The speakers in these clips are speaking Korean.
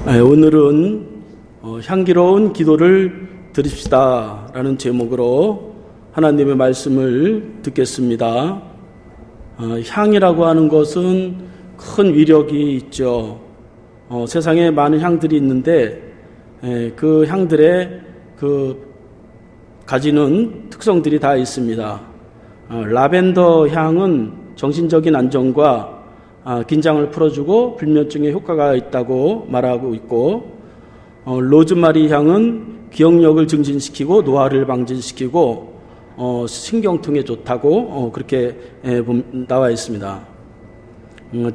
오늘은 향기로운 기도를 드립시다 라는 제목으로 하나님의 말씀을 듣겠습니다. 향이라고 하는 것은 큰 위력이 있죠. 세상에 많은 향들이 있는데 그 향들의 가지는 특성들이 다 있습니다. 라벤더 향은 정신적인 안정과 긴장을 풀어주고 불면증에 효과가 있다고 말하고 있고, 로즈마리 향은 기억력을 증진시키고 노화를 방지시키고 신경통에 좋다고 그렇게 나와 있습니다.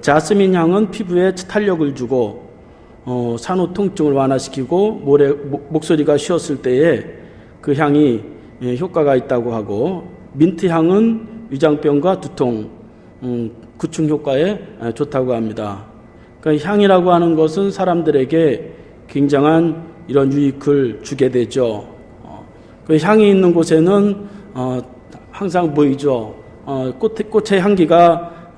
자스민 향은 피부에 탄력을 주고 산후 통증을 완화시키고 목소리가 쉬었을 때에 그 향이 효과가 있다고 하고, 민트 향은 위장병과 두통 구충 효과에 좋다고 합니다. 그러니까 향이라고 하는 것은 사람들에게 굉장한 이런 유익을 주게 되죠. 그 향이 있는 곳에는 항상 보이죠. 꽃의 향기가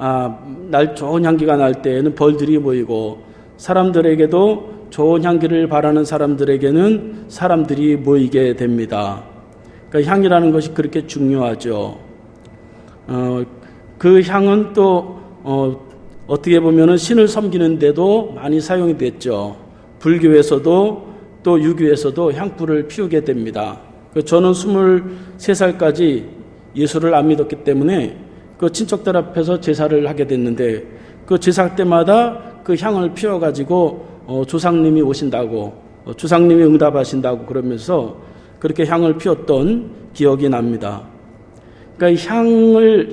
좋은 향기가 날 때에는 벌들이 모이고, 사람들에게도 좋은 향기를 바라는 사람들에게는 사람들이 모이게 됩니다. 그러니까 향이라는 것이 그렇게 중요하죠. 그 향은 또 어떻게 보면은 신을 섬기는데도 많이 사용이 됐죠. 불교에서도 또 유교에서도 향불을 피우게 됩니다. 저는 23살까지 예수를 안 믿었기 때문에 그 친척들 앞에서 제사를 하게 됐는데, 그 제사 때마다 그 향을 피워가지고 조상님이 오신다고, 조상님이 응답하신다고 그러면서 그렇게 향을 피웠던 기억이 납니다. 그러니까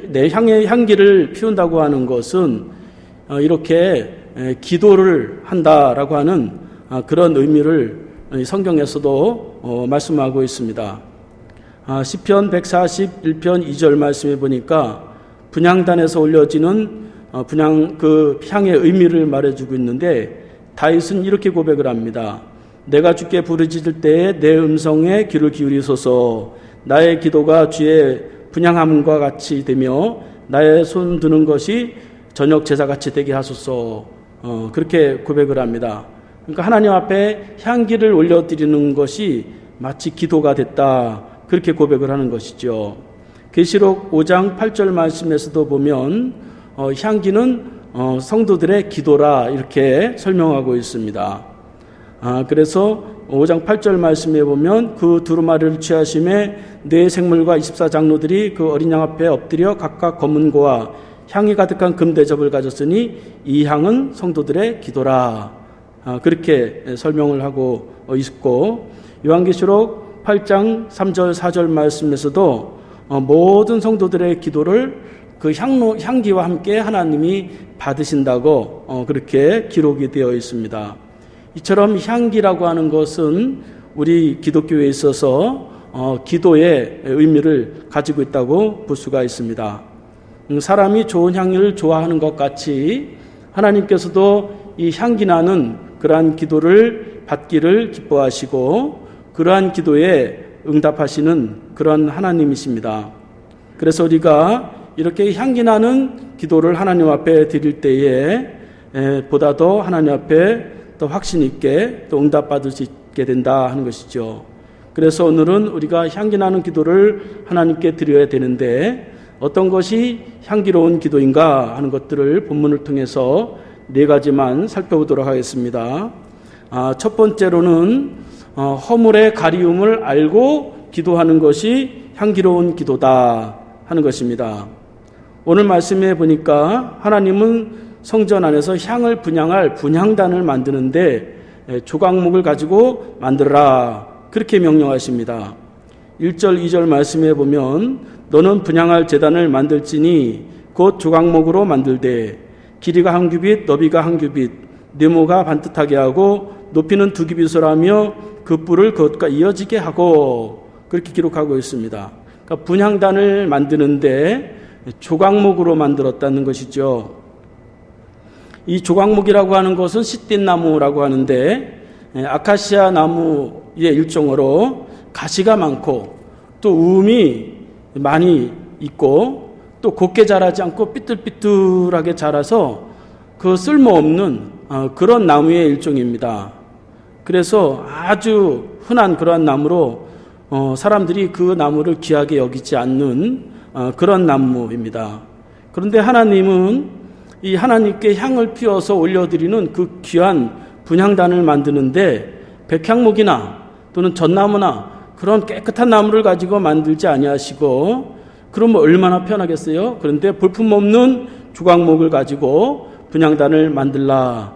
내 향의 향기를 피운다고 하는 것은 이렇게 기도를 한다라고 하는 그런 의미를 성경에서도 말씀하고 있습니다. 시편 141편 2절 말씀에 보니까 분향단에서 올려지는 그 향의 의미를 말해주고 있는데, 다윗은 이렇게 고백을 합니다. 내가 주께 부르짖을 때에 내 음성에 귀를 기울이소서. 나의 기도가 주의 분향함과 같이 되며 나의 손 드는 것이 저녁 제사같이 되게 하소서. 그렇게 고백을 합니다. 그러니까 하나님 앞에 향기를 올려드리는 것이 마치 기도가 됐다, 그렇게 고백을 하는 것이죠. 계시록 5장 8절 말씀에서도 보면 향기는 성도들의 기도라 이렇게 설명하고 있습니다. 그래서 5장 8절 말씀에 보면 그 두루마리를 취하심에 네 생물과 24장로들이 그 어린 양 앞에 엎드려 각각 검은 고와 향이 가득한 금대접을 가졌으니 이 향은 성도들의 기도라, 그렇게 설명을 하고 있고, 요한계시록 8장 3절 4절 말씀에서도 모든 성도들의 기도를 그 향기와 함께 하나님이 받으신다고 그렇게 기록이 되어 있습니다. 이처럼 향기라고 하는 것은 우리 기독교에 있어서 기도의 의미를 가지고 있다고 볼 수가 있습니다. 사람이 좋은 향기를 좋아하는 것 같이 하나님께서도 이 향기 나는 그러한 기도를 받기를 기뻐하시고 그러한 기도에 응답하시는 그런 하나님이십니다. 그래서 우리가 이렇게 향기 나는 기도를 하나님 앞에 드릴 때에 보다 더 하나님 앞에 더 확신 있게 또 응답받을 수 있게 된다 하는 것이죠. 그래서 오늘은 우리가 향기 나는 기도를 하나님께 드려야 되는데, 어떤 것이 향기로운 기도인가 하는 것들을 본문을 통해서 4가지만 살펴보도록 하겠습니다. 첫 번째로는 허물의 가리움을 알고 기도하는 것이 향기로운 기도다 하는 것입니다. 오늘 말씀에 보니까 하나님은 성전 안에서 향을 분향할 분향단을 만드는데 조각목을 가지고 만들어라, 그렇게 명령하십니다. 1절 2절 말씀에 보면 너는 분향할 제단을 만들지니 곧 조각목으로 만들되 길이가 1규빗 너비가 1규빗 네모가 반듯하게 하고 높이는 2규빗을 하며 그 뿔을 그것과 이어지게 하고, 그렇게 기록하고 있습니다. 그러니까 분향단을 만드는데 조각목으로 만들었다는 것이죠. 이 조각목이라고 하는 것은 시띠나무라고 하는데, 아카시아 나무의 일종으로 가시가 많고 또 우음이 많이 있고 또 곱게 자라지 않고 삐뚤삐뚤하게 자라서 그 쓸모없는 그런 나무의 일종입니다. 그래서 아주 흔한 그러한 나무로 사람들이 그 나무를 귀하게 여기지 않는 그런 나무입니다. 그런데 하나님은 이 하나님께 향을 피워서 올려드리는 그 귀한 분향단을 만드는데 백향목이나 또는 전나무나 그런 깨끗한 나무를 가지고 만들지 아니하시고, 그러면 얼마나 편하겠어요? 그런데 볼품없는 조각목을 가지고 분향단을 만들라,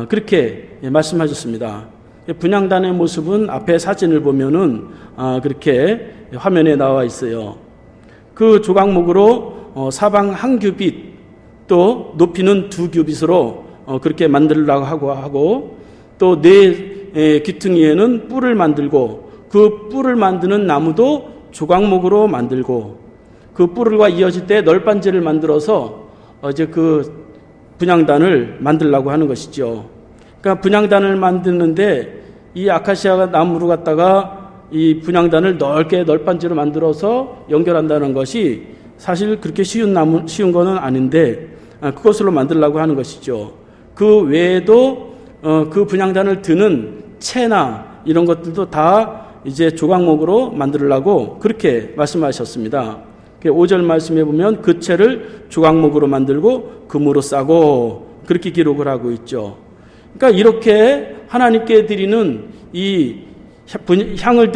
그렇게 말씀하셨습니다. 분향단의 모습은 앞에 사진을 보면은 그렇게 화면에 나와 있어요. 그 조각목으로 사방 한 규빗, 또 높이는 2규빗으로 그렇게 만들려고 하고, 또 네 귀퉁이에는 뿔을 만들고, 그 뿔을 만드는 나무도 조각목으로 만들고, 그 뿔과 이어질 때 널빤지를 만들어서 이제 그 분향단을 만들려고 하는 것이죠. 그러니까 분향단을 만드는데 이 아카시아 나무로 갖다가 이 분향단을 넓게 널빤지로 만들어서 연결한다는 것이 사실 그렇게 쉬운 거는 아닌데 그것으로 만들려고 하는 것이죠. 그 외에도 그 분향단을 드는 채나 이런 것들도 다 이제 조각목으로 만들려고 그렇게 말씀하셨습니다. 5절 말씀해 보면 그 채를 조각목으로 만들고 금으로 싸고, 그렇게 기록을 하고 있죠. 그러니까 이렇게 하나님께 드리는 이 향기를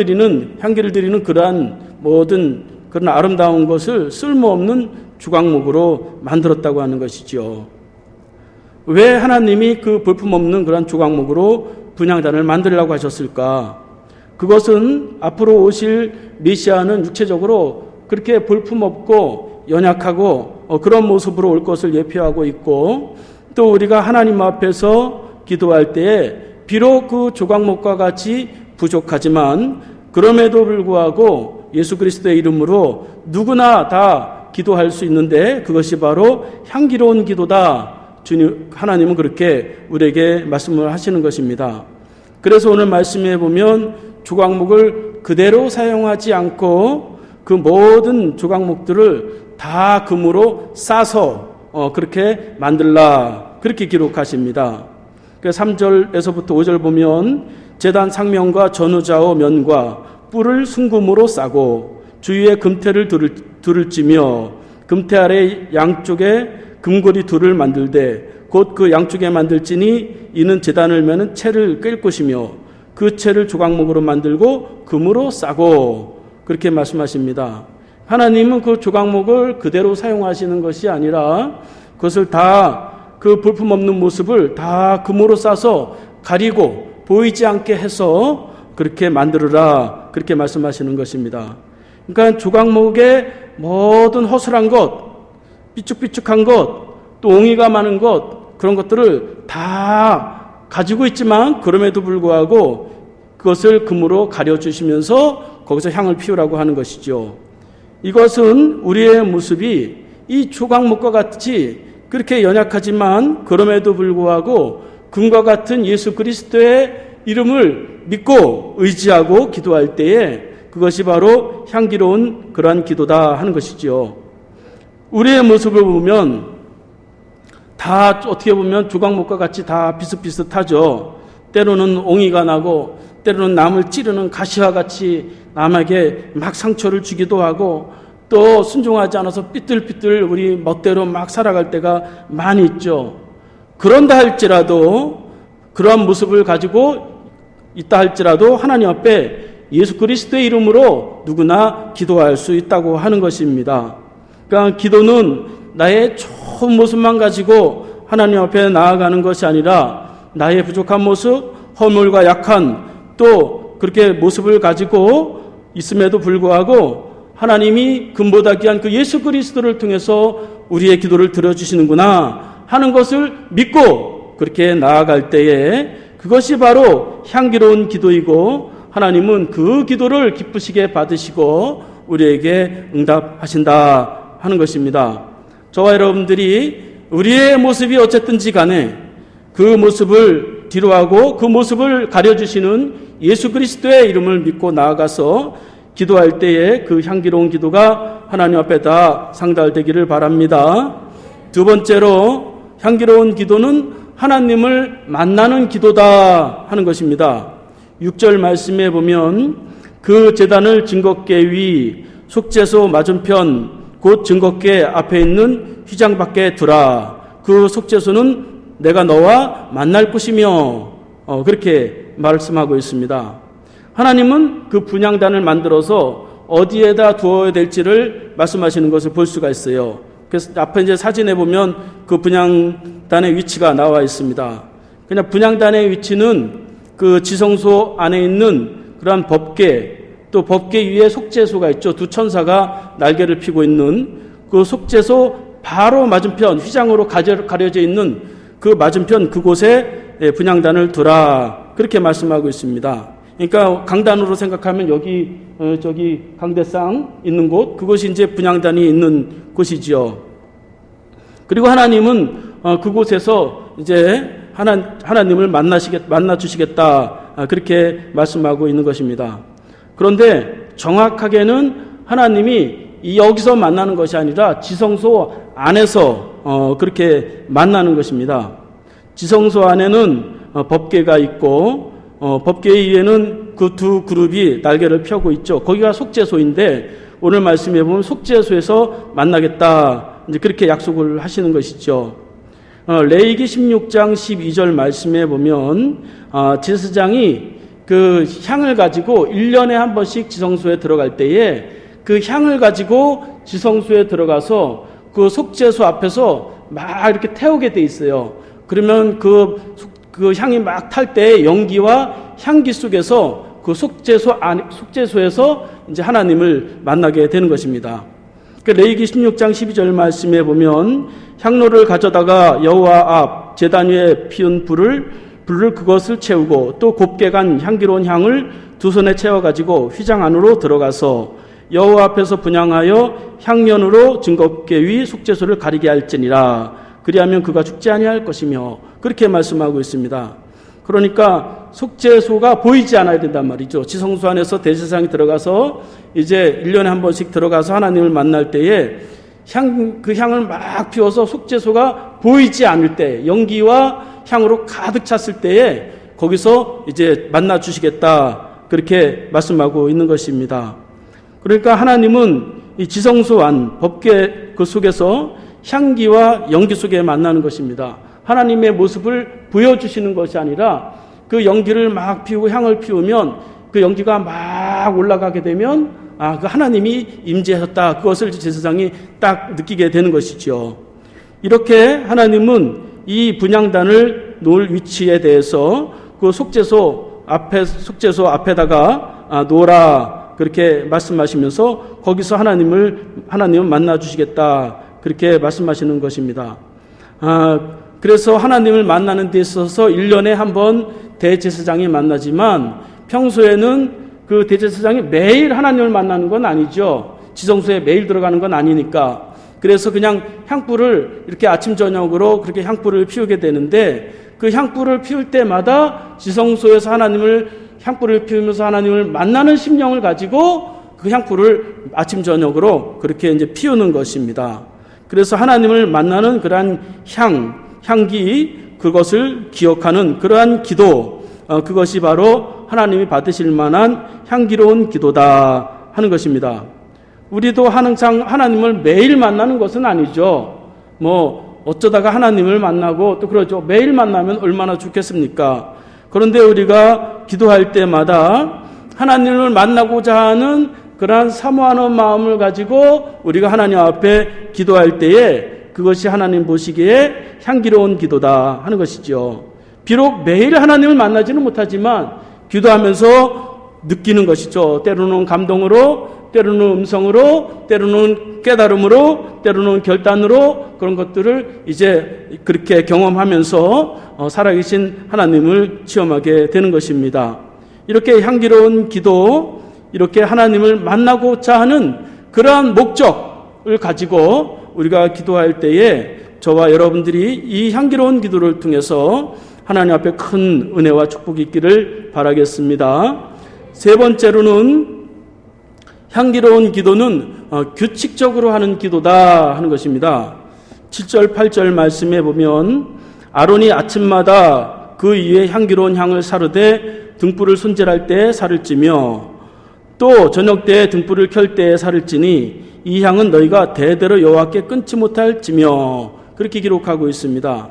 드리는 그러한 모든 그런 아름다운 것을 쓸모없는 조각목으로 만들었다고 하는 것이죠. 왜 하나님이 그 볼품없는 그런 조각목으로 분향단을 만들려고 하셨을까? 그것은 앞으로 오실 메시아는 육체적으로 그렇게 볼품없고 연약하고 그런 모습으로 올 것을 예표하고 있고, 또 우리가 하나님 앞에서 기도할 때에 비록 그 조각목과 같이 부족하지만 그럼에도 불구하고 예수 그리스도의 이름으로 누구나 다 기도할 수 있는데 그것이 바로 향기로운 기도다. 주님 하나님은 그렇게 우리에게 말씀을 하시는 것입니다. 그래서 오늘 말씀해 보면 조각목을 그대로 사용하지 않고 그 모든 조각목들을 다 금으로 싸서 그렇게 만들라, 그렇게 기록하십니다. 3절에서부터 5절 보면 제단 상면과 전후좌우 면과 뿔을 순금으로 싸고 주위에 금태를 둘을 찌며 금태 아래 양쪽에 금고리 둘을 만들되 곧 그 양쪽에 만들지니 이는 제단을 매는 채를 꿰 것이며 그 채를 조각목으로 만들고 금으로 싸고, 그렇게 말씀하십니다. 하나님은 그 조각목을 그대로 사용하시는 것이 아니라 그것을 다 그 볼품없는 모습을 다 금으로 싸서 가리고 보이지 않게 해서 그렇게 만들어라, 그렇게 말씀하시는 것입니다. 그러니까 조각목의 모든 허술한 것, 삐죽삐죽한 것, 또 옹이가 많은 것, 그런 것들을 다 가지고 있지만 그럼에도 불구하고 그것을 금으로 가려주시면서 거기서 향을 피우라고 하는 것이죠. 이것은 우리의 모습이 이 조각목과 같이 그렇게 연약하지만 그럼에도 불구하고 금과 같은 예수 그리스도의 이름을 믿고 의지하고 기도할 때에 그것이 바로 향기로운 그러한 기도다 하는 것이죠. 우리의 모습을 보면 다 어떻게 보면 조각목과 같이 다 비슷비슷하죠. 때로는 옹이가 나고 때로는 남을 찌르는 가시와 같이 남에게 막 상처를 주기도 하고, 또 순종하지 않아서 삐뚤삐뚤 우리 멋대로 막 살아갈 때가 많이 있죠. 그런다 할지라도, 그러한 모습을 가지고 있다 할지라도 하나님 앞에 예수 그리스도의 이름으로 누구나 기도할 수 있다고 하는 것입니다. 그러니까 기도는 나의 좋은 모습만 가지고 하나님 앞에 나아가는 것이 아니라 나의 부족한 모습, 허물과 약한 또 그렇게 모습을 가지고 있음에도 불구하고 하나님이 금보다 귀한 그 예수 그리스도를 통해서 우리의 기도를 들어주시는구나 하는 것을 믿고 그렇게 나아갈 때에 그것이 바로 향기로운 기도이고, 하나님은 그 기도를 기쁘시게 받으시고 우리에게 응답하신다 하는 것입니다. 저와 여러분들이 우리의 모습이 어쨌든지 간에 그 모습을 뒤로하고 그 모습을 가려주시는 예수 그리스도의 이름을 믿고 나아가서 기도할 때에 그 향기로운 기도가 하나님 앞에 다 상달되기를 바랍니다. 두 번째로 향기로운 기도는 하나님을 만나는 기도다 하는 것입니다. 6절 말씀에 보면 그 제단을 증거궤 위 속죄소 맞은편 곧 증거궤 앞에 있는 휘장 밖에 두라. 그 속죄소는 내가 너와 만날 곳이며 그렇게 말씀하고 있습니다. 하나님은 그 분향단을 만들어서 어디에다 두어야 될지를 말씀하시는 것을 볼 수가 있어요. 그래서 앞에 이제 사진에 보면 그 분향단의 위치가 나와 있습니다. 그냥 분향단의 위치는 그 지성소 안에 있는 그러한 법궤, 또 법궤 위에 속죄소가 있죠. 두 천사가 날개를 펴고 있는 그 속죄소 바로 맞은편 휘장으로 가려져 있는 그 맞은편 그곳에 분향단을 두라. 그렇게 말씀하고 있습니다. 그러니까 강단으로 생각하면 여기 저기 강대상 있는 곳, 그것이 이제 분향단이 있는 곳이지요. 그리고 하나님은 그곳에서 이제 하나님을 만나 주시겠다. 그렇게 말씀하고 있는 것입니다. 그런데 정확하게는 하나님이 여기서 만나는 것이 아니라 지성소 안에서 그렇게 만나는 것입니다. 지성소 안에는 법궤가 있고 법궤 위에는 그 두 그룹이 날개를 펴고 있죠. 거기가 속죄소인데 오늘 말씀해 보면 속죄소에서 만나겠다. 이제 그렇게 약속을 하시는 것이죠. 레위기 16장 12절 말씀에 보면 제사장이 그 향을 가지고 1년에 한 번씩 지성소에 들어갈 때에 그 향을 가지고 지성소에 들어가서 그 속죄소 앞에서 막 이렇게 태우게 돼 있어요. 그러면 그 향이 막 탈 때 연기와 향기 속에서 그 속죄소에서 이제 하나님을 만나게 되는 것입니다. 레위기 16장 12절 말씀에 보면 향로를 가져다가 여호와 앞 제단 위에 피운 불을 그것을 채우고 또 곱게 간 향기로운 향을 두 손에 채워가지고 휘장 안으로 들어가서 여호와 앞에서 분향하여 향면으로 증거궤 위 속죄소를 가리게 할지니라. 그리하면 그가 죽지 아니할 것이며 그렇게 말씀하고 있습니다. 그러니까 속죄소가 보이지 않아야 된단 말이죠. 지성소 안에서 대제사장이 들어가서 이제 1년에 한 번씩 들어가서 하나님을 만날 때에 그 향을 막 피워서 속죄소가 보이지 않을 때, 연기와 향으로 가득 찼을 때에 거기서 이제 만나 주시겠다. 그렇게 말씀하고 있는 것입니다. 그러니까 하나님은 이 지성소 안 법궤 그 속에서 향기와 연기 속에 만나는 것입니다. 하나님의 모습을 보여주시는 것이 아니라 그 연기를 막 피우고 향을 피우면 그 연기가 막 올라가게 되면 그 하나님이 임재하셨다. 그것을 제사장이 딱 느끼게 되는 것이죠. 이렇게 하나님은 이 분향단을 놓을 위치에 대해서 그 속죄소 앞에다가 놓으라. 그렇게 말씀하시면서 거기서 하나님을 만나 주시겠다. 그렇게 말씀하시는 것입니다. 그래서 하나님을 만나는 데 있어서 1년에 한 번 대제사장이 만나지만 평소에는 그 대제사장이 매일 하나님을 만나는 건 아니죠. 지성소에 매일 들어가는 건 아니니까. 그래서 그냥 향불을 이렇게 아침 저녁으로 그렇게 향불을 피우게 되는데 그 향불을 피울 때마다 지성소에서 향불을 피우면서 하나님을 만나는 심령을 가지고 그 향불을 아침 저녁으로 그렇게 이제 피우는 것입니다. 그래서 하나님을 만나는 그러한 향기, 그것을 기억하는 그러한 기도, 그것이 바로 하나님이 받으실 만한 향기로운 기도다 하는 것입니다. 우리도 항상 하나님을 매일 만나는 것은 아니죠. 어쩌다가 하나님을 만나고 또 그러죠. 매일 만나면 얼마나 좋겠습니까? 그런데 우리가 기도할 때마다 하나님을 만나고자 하는 그러한 사모하는 마음을 가지고 우리가 하나님 앞에 기도할 때에 그것이 하나님 보시기에 향기로운 기도다 하는 것이죠. 비록 매일 하나님을 만나지는 못하지만 기도하면서 느끼는 것이죠. 때로는 감동으로, 때로는 음성으로, 때로는 깨달음으로, 때로는 결단으로 그런 것들을 이제 그렇게 경험하면서 살아계신 하나님을 체험하게 되는 것입니다. 이렇게 향기로운 기도, 이렇게 하나님을 만나고자 하는 그러한 목적을 가지고 우리가 기도할 때에 저와 여러분들이 이 향기로운 기도를 통해서 하나님 앞에 큰 은혜와 축복이 있기를 바라겠습니다. 세 번째로는 향기로운 기도는 규칙적으로 하는 기도다 하는 것입니다. 7절 8절 말씀에 보면 아론이 아침마다 그 위에 향기로운 향을 사르되 등불을 손질할 때 살을 찌며 또 저녁 때 등불을 켤 때 살을 찌니 이 향은 너희가 대대로 여호와께 끊지 못할 찌며 그렇게 기록하고 있습니다.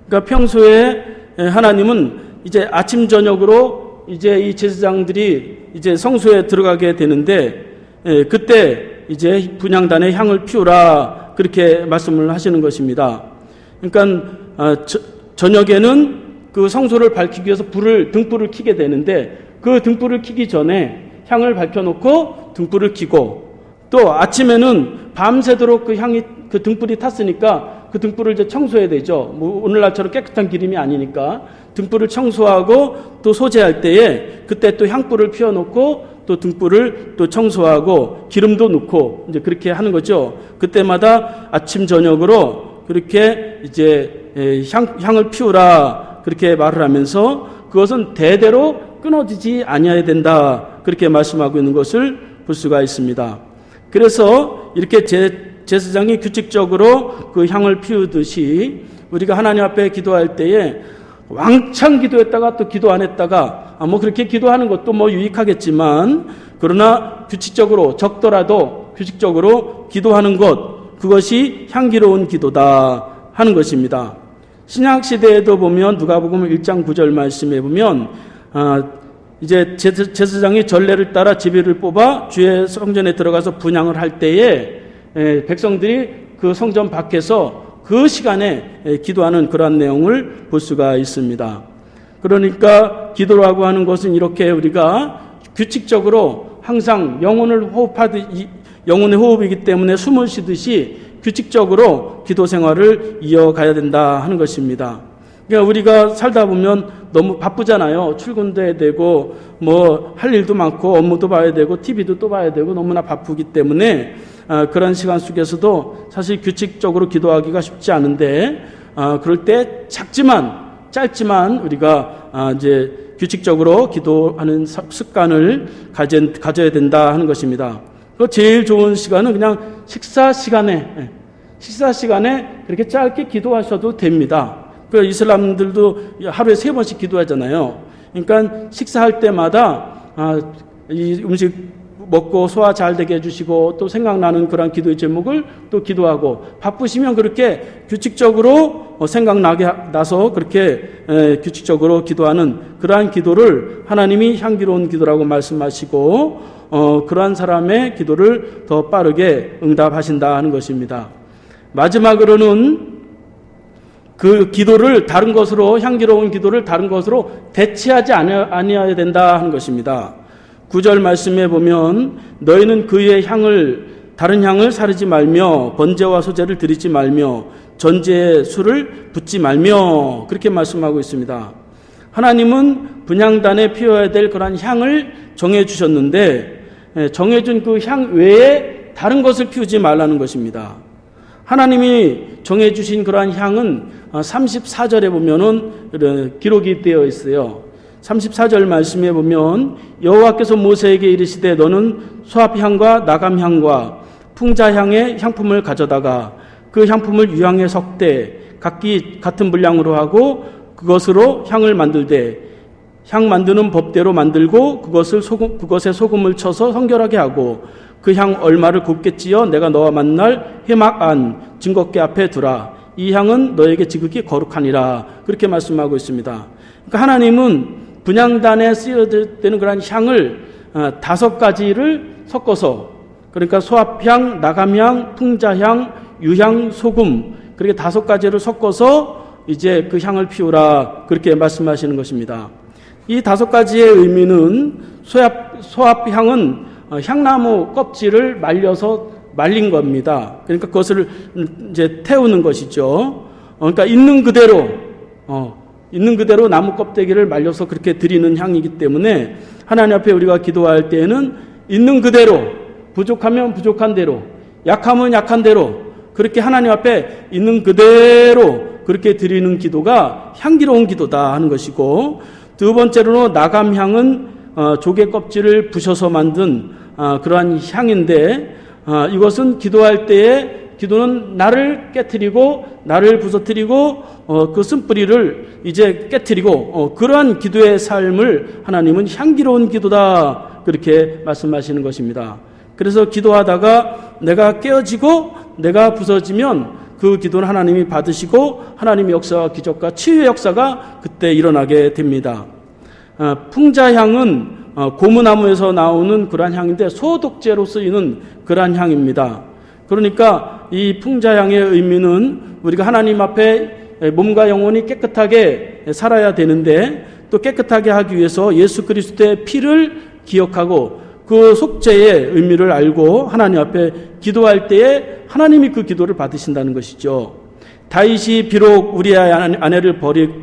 그러니까 평소에 하나님은 이제 아침 저녁으로 이제 이 제사장들이 이제 성소에 들어가게 되는데 그때 이제 분향단에 향을 피우라 그렇게 말씀을 하시는 것입니다. 그러니까 저녁에는 그 성소를 밝히기 위해서 등불을 켜게 되는데 그 등불을 켜기 전에 향을 밝혀놓고 등불을 켜고 또 아침에는 밤새도록 그 등불이 탔으니까 그 등불을 이제 청소해야 되죠. 뭐 오늘날처럼 깨끗한 기름이 아니니까 등불을 청소하고 또 소재할 때에 그때 또 향불을 피워놓고 또 등불을 또 청소하고 기름도 넣고 이제 그렇게 하는 거죠. 그때마다 아침 저녁으로 그렇게 이제 향을 피우라 그렇게 말을 하면서 그것은 대대로 끊어지지 아니어야 된다 그렇게 말씀하고 있는 것을 볼 수가 있습니다. 그래서 이렇게 제사장이 규칙적으로 그 향을 피우듯이 우리가 하나님 앞에 기도할 때에 왕창 기도했다가 또 기도 안 했다가 뭐 그렇게 기도하는 것도 뭐 유익하겠지만 그러나 규칙적으로 적더라도 규칙적으로 기도하는 것 그것이 향기로운 기도다 하는 것입니다. 신약 시대에도 보면 누가복음 1장 9절 말씀에 보면 이제 제사장이 전례를 따라 제비를 뽑아 주의 성전에 들어가서 분향을 할 때에 백성들이 그 성전 밖에서 그 시간에 기도하는 그러한 내용을 볼 수가 있습니다. 그러니까 기도라고 하는 것은 이렇게 우리가 규칙적으로 항상 영혼의 호흡이기 때문에 숨을 쉬듯이 규칙적으로 기도 생활을 이어가야 된다 하는 것입니다. 그러니까 우리가 살다 보면 너무 바쁘잖아요. 출근도 해야 되고 뭐 할 일도 많고 업무도 봐야 되고 TV도 또 봐야 되고 너무나 바쁘기 때문에 그런 시간 속에서도 사실 규칙적으로 기도하기가 쉽지 않은데 그럴 때 짧지만 우리가 이제 규칙적으로 기도하는 습관을 가져야 된다 하는 것입니다. 그 제일 좋은 시간은 그냥 식사 시간에 그렇게 짧게 기도하셔도 됩니다. 그 이슬람들도 하루에 3번씩 기도하잖아요. 그러니까 식사할 때마다 이 음식 먹고 소화 잘 되게 해주시고 또 생각나는 그런 기도의 제목을 또 기도하고 바쁘시면 그렇게 규칙적으로 생각나게 나서 그렇게 규칙적으로 기도하는 그러한 기도를 하나님이 향기로운 기도라고 말씀하시고 그러한 사람의 기도를 더 빠르게 응답하신다 하는 것입니다. 마지막으로는 그 기도를 다른 것으로 향기로운 기도를 다른 것으로 대체하지 아니어야 된다 하는 것입니다. 9절 말씀에 보면 너희는 그의 다른 향을 사르지 말며 번제와 소제를 드리지 말며 전제의 술을 붓지 말며 그렇게 말씀하고 있습니다. 하나님은 분향단에 피워야 될 그런 향을 정해 주셨는데 정해준 그 향 외에 다른 것을 피우지 말라는 것입니다. 하나님이 정해 주신 그러한 향은 34절에 보면은 기록이 되어 있어요. 34절 말씀에 보면 여호와께서 모세에게 이르시되 너는 소합향과 나감향과 풍자향의 향품을 가져다가 그 향품을 유향에 섞되 각기 같은 분량으로 하고 그것으로 향을 만들되 향 만드는 법대로 만들고 그것에 소금을 쳐서 성결하게 하고 그 향 얼마를 곱게 찌어 내가 너와 만날 회막 안 증거궤 앞에 두라. 이 향은 너에게 지극히 거룩하니라. 그렇게 말씀하고 있습니다. 그러니까 하나님은 분향단에 쓰여지는 그런 향을 5가지를 섞어서 그러니까 소합향, 나감향, 풍자향, 유향, 소금 그렇게 5가지를 섞어서 이제 그 향을 피우라 그렇게 말씀하시는 것입니다. 이 5가지의 의미는 소합향은 향나무 껍질을 말린 겁니다. 그러니까 그것을 이제 태우는 것이죠. 그러니까 있는 그대로 나무 껍데기를 말려서 그렇게 드리는 향이기 때문에 하나님 앞에 우리가 기도할 때에는 있는 그대로, 부족하면 부족한 대로, 약하면 약한 대로 그렇게 하나님 앞에 있는 그대로 그렇게 드리는 기도가 향기로운 기도다 하는 것이고, 두 번째로는 나감향은 조개 껍질을 부셔서 만든 그러한 향인데 이것은 기도할 때에 기도는 나를 깨트리고 나를 부서뜨리고 그 쓴뿌리를 이제 깨트리고 그러한 기도의 삶을 하나님은 향기로운 기도다 그렇게 말씀하시는 것입니다. 그래서 기도하다가 내가 깨어지고 내가 부서지면 그 기도는 하나님이 받으시고 하나님의 역사와 기적과 치유의 역사가 그때 일어나게 됩니다. 풍자향은 고무나무에서 나오는 그러한 향인데 소독제로 쓰이는 그러한 향입니다. 그러니까 이 풍자향의 의미는 우리가 하나님 앞에 몸과 영혼이 깨끗하게 살아야 되는데 또 깨끗하게 하기 위해서 예수 그리스도의 피를 기억하고 그 속죄의 의미를 알고 하나님 앞에 기도할 때에 하나님이 그 기도를 받으신다는 것이죠. 다윗이 비록 우리아의 아내를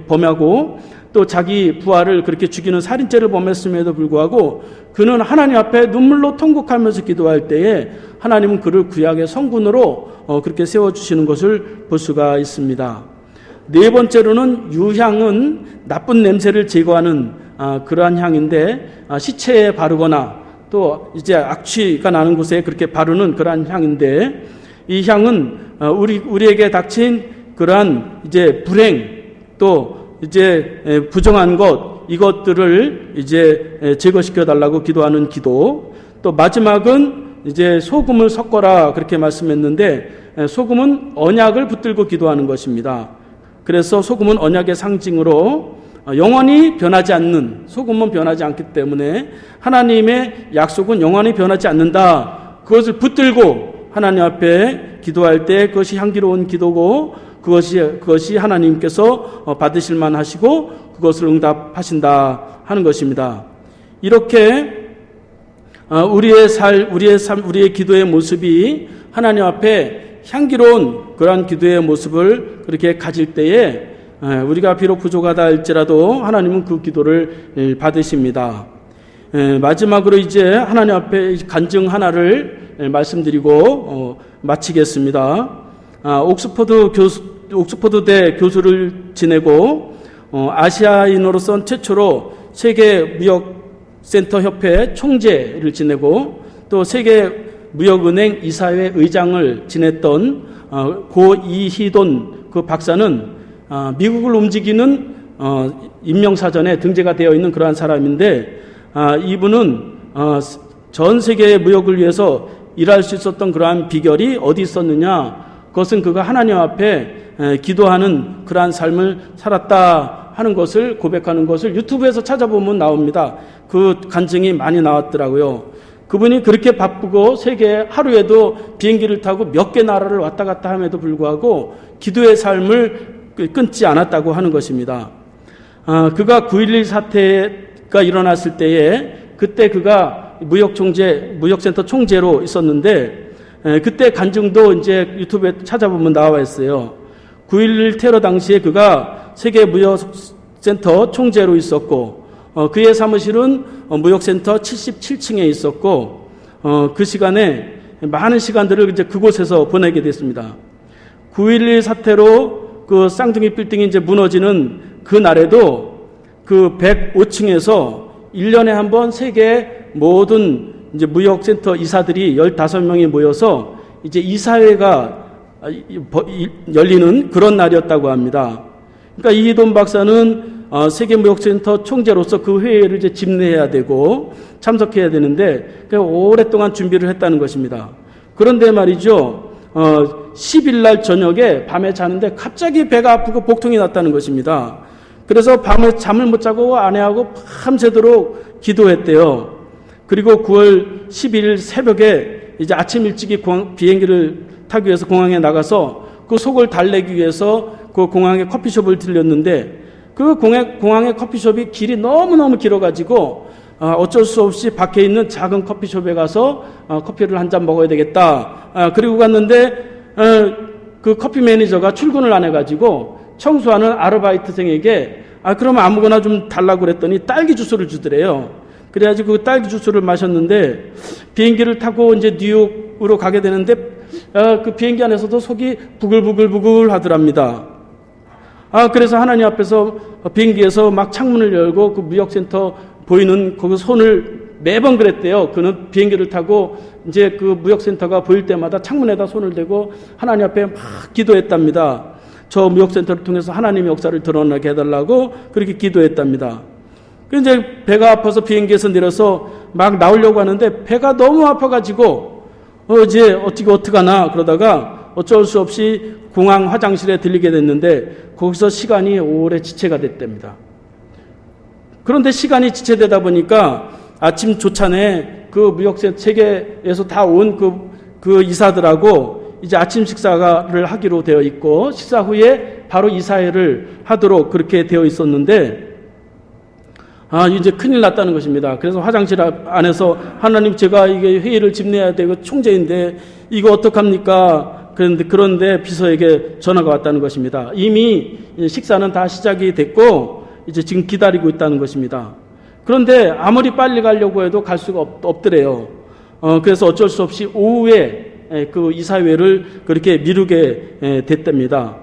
범하고 또 자기 부하를 그렇게 죽이는 살인죄를 범했음에도 불구하고 그는 하나님 앞에 눈물로 통곡하면서 기도할 때에 하나님은 그를 구약의 성군으로 그렇게 세워주시는 것을 볼 수가 있습니다. 네 번째로는 유향은 나쁜 냄새를 제거하는 그러한 향인데 시체에 바르거나 또 이제 악취가 나는 곳에 그렇게 바르는 그러한 향인데 이 향은 우리에게 닥친 그러한 이제 불행 또 이제 부정한 것 이것들을 이제 제거시켜 달라고 기도하는 기도. 또 마지막은 이제 소금을 섞어라 그렇게 말씀했는데 소금은 언약을 붙들고 기도하는 것입니다. 그래서 소금은 언약의 상징으로 영원히 변하지 않는, 소금은 변하지 않기 때문에 하나님의 약속은 영원히 변하지 않는다. 그것을 붙들고 하나님 앞에 기도할 때 그것이 향기로운 기도고 그것이 하나님께서 받으실 만하시고 그것을 응답하신다 하는 것입니다. 이렇게 우리의 기도의 모습이 하나님 앞에 향기로운 그러한 기도의 모습을 그렇게 가질 때에 우리가 비록 부족하다 할지라도 하나님은 그 기도를 받으십니다. 마지막으로 이제 하나님 앞에 간증 하나를 말씀드리고 마치겠습니다. 옥스퍼드대 교수를 지내고 아시아인으로선 최초로 세계무역센터 협회 총재를 지내고 또 세계무역은행 이사회 의장을 지냈던 고 이희돈 그 박사는 미국을 움직이는 인명사전에 등재가 되어 있는 그러한 사람인데 이분은 전 세계의 무역을 위해서 일할 수 있었던 그러한 비결이 어디 있었느냐? 그것은 그가 하나님 앞에 기도하는 그러한 삶을 살았다 하는 것을 고백하는 것을 유튜브에서 찾아보면 나옵니다. 그 간증이 많이 나왔더라고요. 그분이 그렇게 바쁘고 세계 하루에도 비행기를 타고 몇 개 나라를 왔다 갔다 함에도 불구하고 기도의 삶을 끊지 않았다고 하는 것입니다. 그가 9.11 사태가 일어났을 때에 그때 그가 무역센터 총재로 있었는데 그때 간증도 이제 유튜브에 찾아보면 나와 있어요. 9.11 테러 당시에 그가 세계무역센터 총재로 있었고 그의 사무실은 무역센터 77층에 있었고 그 시간에 많은 시간들을 이제 그곳에서 보내게 됐습니다. 9.11 사태로 그 쌍둥이 빌딩이 이제 무너지는 그 날에도 그 105층에서 1년에 한 번 세계 모든 이제 무역센터 이사들이 15명이 모여서 이제 이사회가 열리는 그런 날이었다고 합니다. 그러니까 이희돈 박사는 세계무역센터 총재로서 그 회의를 이제 집례해야 되고 참석해야 되는데 오랫동안 준비를 했다는 것입니다. 그런데 말이죠. 10일 날 저녁에 밤에 자는데 갑자기 배가 아프고 복통이 났다는 것입니다. 그래서 밤에 잠을 못 자고 아내하고 밤새도록 기도했대요. 그리고 9월 11일 새벽에 이제 아침 일찍이 비행기를 타기 위해서 공항에 나가서 그 속을 달래기 위해서 그 공항에 커피숍을 들렸는데 그 공항의 커피숍이 길이 너무너무 길어가지고 어쩔 수 없이 밖에 있는 작은 커피숍에 가서 커피를 한 잔 먹어야 되겠다. 그리고 갔는데 그 커피 매니저가 출근을 안 해가지고 청소하는 아르바이트생에게 그러면 아무거나 좀 달라고 그랬더니 딸기 주스를 주더래요. 그래가지고 그 딸기 주스를 마셨는데 비행기를 타고 이제 뉴욕으로 가게 되는데 그 비행기 안에서도 속이 부글부글 하더랍니다. 그래서 하나님 앞에서 비행기에서 막 창문을 열고 그 무역센터 보이는 거기 손을 매번 그랬대요. 그는 비행기를 타고 이제 그 무역센터가 보일 때마다 창문에다 손을 대고 하나님 앞에 막 기도했답니다. 저 무역센터를 통해서 하나님의 역사를 드러나게 해달라고 그렇게 기도했답니다. 이제 배가 아파서 비행기에서 내려서 막 나오려고 하는데 배가 너무 아파가지고 이제 어떡하나 그러다가 어쩔 수 없이 공항 화장실에 들리게 됐는데 거기서 시간이 오래 지체가 됐답니다. 그런데 시간이 지체되다 보니까 아침 조찬에 그 무역센터 세계에서 다 온 그 이사들하고 이제 아침 식사를 하기로 되어 있고 식사 후에 바로 이사회를 하도록 그렇게 되어 있었는데 이제 큰일 났다는 것입니다. 그래서 화장실 안에서 하나님 제가 이게 회의를 집내야 되고 총재인데 이거 어떡합니까? 그런데 비서에게 전화가 왔다는 것입니다. 이미 식사는 다 시작이 됐고 이제 지금 기다리고 있다는 것입니다. 그런데 아무리 빨리 가려고 해도 갈 수가 없더래요. 그래서 어쩔 수 없이 오후에 그 이사회를 그렇게 미루게 됐답니다.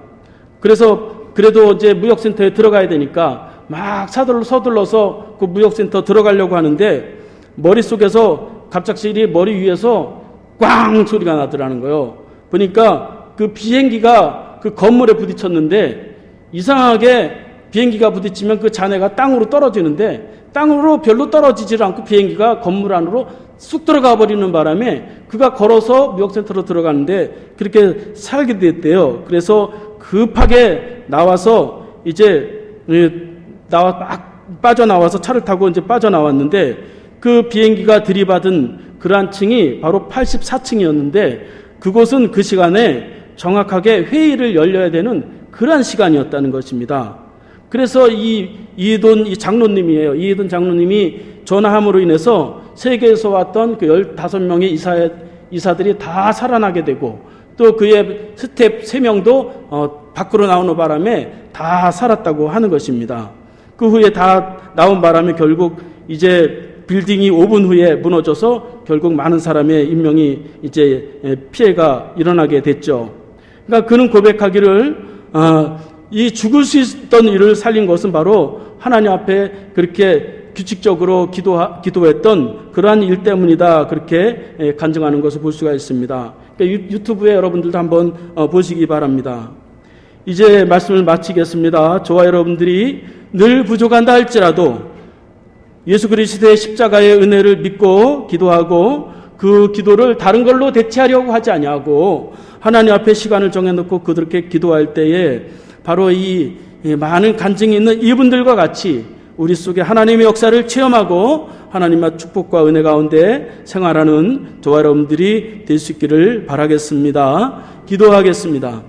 그래서 그래도 이제 무역센터에 들어가야 되니까 막 서둘러서 그 무역센터 들어가려고 하는데 머릿속에서 갑작스레 머리 위에서 꽝 소리가 나더라는 거예요. 보니까 그 비행기가 그 건물에 부딪혔는데 이상하게 비행기가 부딪히면 그 잔해가 땅으로 떨어지는데 땅으로 별로 떨어지질 않고 비행기가 건물 안으로 쑥 들어가 버리는 바람에 그가 걸어서 무역센터로 들어가는데 그렇게 살게 됐대요. 그래서 급하게 나와서 이제 막 빠져나와서 차를 타고 이제 빠져나왔는데 그 비행기가 들이받은 그러한 층이 바로 84층이었는데 그곳은 그 시간에 정확하게 회의를 열려야 되는 그러한 시간이었다는 것입니다. 그래서 이해돈 장로님이에요. 이해돈 장로님이 전화함으로 인해서 세계에서 왔던 그 15명의 이사들이 다 살아나게 되고 또 그의 스텝 3명도 밖으로 나오는 바람에 다 살았다고 하는 것입니다. 그 후에 다 나온 바람에 결국 이제 빌딩이 5분 후에 무너져서 결국 많은 사람의 인명이 이제 피해가 일어나게 됐죠. 그러니까 그는 고백하기를 이 죽을 수 있던 일을 살린 것은 바로 하나님 앞에 그렇게 규칙적으로 기도했던 그러한 일 때문이다. 그렇게 간증하는 것을 볼 수가 있습니다. 그러니까 유튜브에 여러분들도 한번 보시기 바랍니다. 이제 말씀을 마치겠습니다. 저와 여러분들이 늘 부족한다 할지라도 예수 그리스도의 십자가의 은혜를 믿고 기도하고 그 기도를 다른 걸로 대체하려고 하지 아니하고 하나님 앞에 시간을 정해놓고 그렇게 기도할 때에 바로 이 많은 간증이 있는 이분들과 같이 우리 속에 하나님의 역사를 체험하고 하나님의 축복과 은혜 가운데 생활하는 저와 여러분들이 될 수 있기를 바라겠습니다. 기도하겠습니다.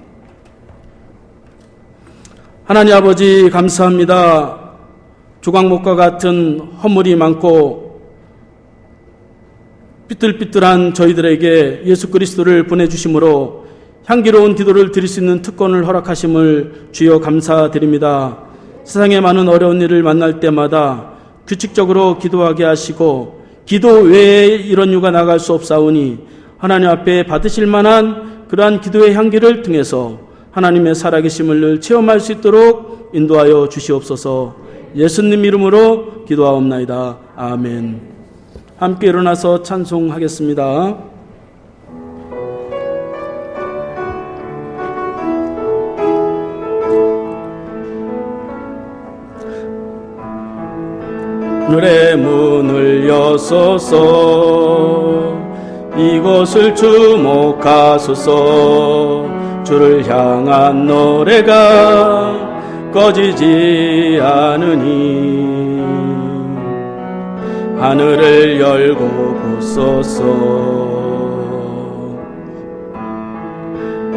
하나님 아버지 감사합니다. 조각목과 같은 허물이 많고 삐뚤삐뚤한 저희들에게 예수 그리스도를 보내주심으로 향기로운 기도를 드릴 수 있는 특권을 허락하심을 주여 감사드립니다. 세상에 많은 어려운 일을 만날 때마다 규칙적으로 기도하게 하시고 기도 외에 이런 유가 나갈 수 없사오니 하나님 앞에 받으실 만한 그러한 기도의 향기를 통해서 하나님의 살아계심을 늘 체험할 수 있도록 인도하여 주시옵소서. 예수님 이름으로 기도하옵나이다. 아멘. 함께 일어나서 찬송하겠습니다. 하늘의 문을 여소서 이곳을 주목하소서 주를 향한 노래가 꺼지지 않으니 하늘을 열고 보소서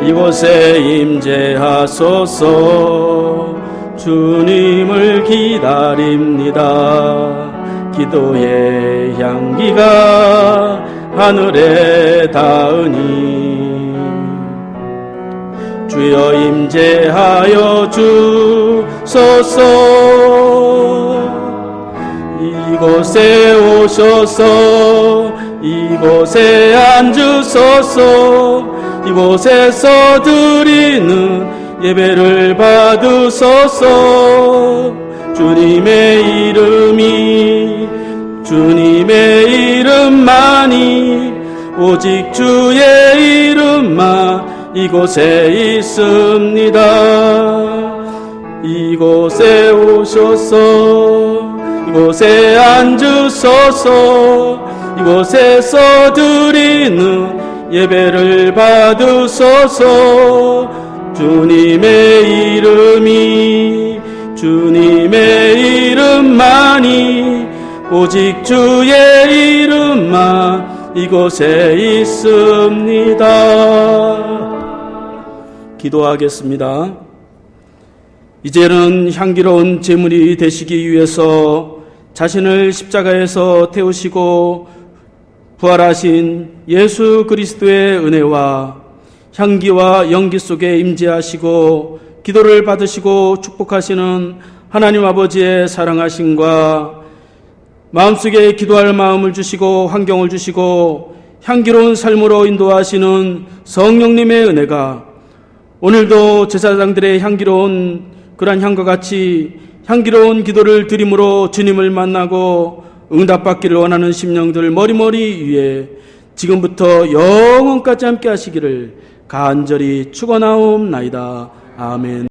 이곳에 임재하소서 주님을 기다립니다. 기도의 향기가 하늘에 닿으니 주여 임재하여 주소서 이곳에 오셔서 이곳에 앉으소서 이곳에서 드리는 예배를 받으소서 주님의 오직 주의 이름만 이곳에 있습니다. 이곳에 오셔서 이곳에 앉으소서. 이곳에서 드리는 예배를 받으소서. 주님의 이름만이 오직 주의 이름만 이곳에 있습니다. 기도하겠습니다. 이제는 향기로운 제물이 되시기 위해서 자신을 십자가에서 태우시고 부활하신 예수 그리스도의 은혜와 향기와 연기 속에 임재하시고 기도를 받으시고 축복하시는 하나님 아버지의 사랑하심과 마음속에 기도할 마음을 주시고 환경을 주시고 향기로운 삶으로 인도하시는 성령님의 은혜가 오늘도 제사장들의 향기로운 그러한 향과 같이 향기로운 기도를 드림으로 주님을 만나고 응답받기를 원하는 심령들 머리머리 위에 지금부터 영원까지 함께 하시기를 간절히 축원하옵나이다. 아멘.